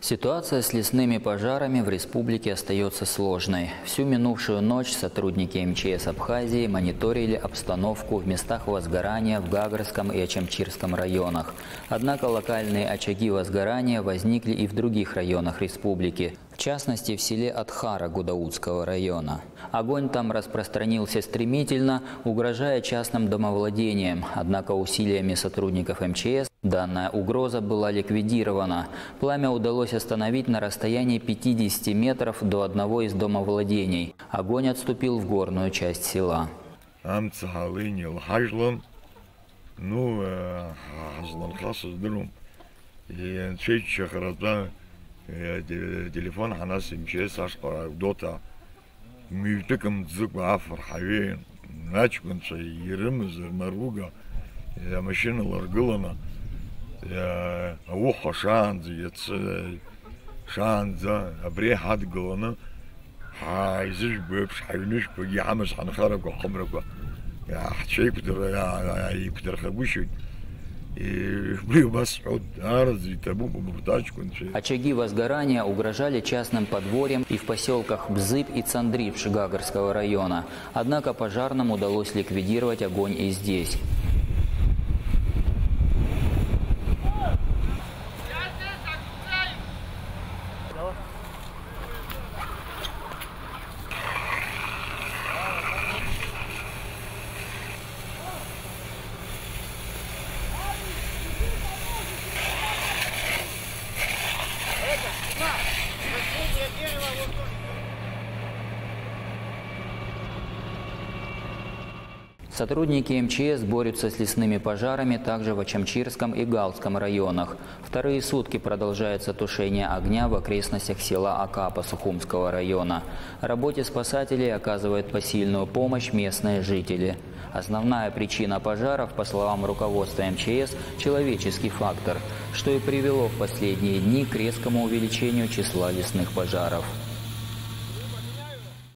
Ситуация с лесными пожарами в республике остается сложной. Всю минувшую ночь сотрудники МЧС Абхазии мониторили обстановку в местах возгорания в Гагарском и Ачамчирском районах. Однако локальные очаги возгорания возникли и в других районах республики, в частности в селе Атхара Гудаутского района. Огонь там распространился стремительно, угрожая частным домовладениям. Однако усилиями сотрудников МЧС данная угроза была ликвидирована. Пламя удалось остановить на расстоянии 50 метров до одного из домовладений. Огонь отступил в горную часть села. Телефон ханас МЧС ашкара дота мютыком дзык афр хавен начкунца ерымыз маруга я машина ларгылана я ухо шанз яц шанза абре хадгылана хайзыш бэпш хайныш бэги хамас ханхарабга хомрабга я хчейк бдэр я икдэр хабушит. Очаги возгорания угрожали частным подворьям и в поселках Бзып и Цандрипш Гагарского района. Однако пожарным удалось ликвидировать огонь и здесь. Сотрудники МЧС борются с лесными пожарами также в Ачамчирском и Галском районах. Вторые сутки продолжается тушение огня в окрестностях села Акапа Сухумского района. Работе спасателей оказывают посильную помощь местные жители. Основная причина пожаров, по словам руководства МЧС, человеческий фактор, что и привело в последние дни к резкому увеличению числа лесных пожаров.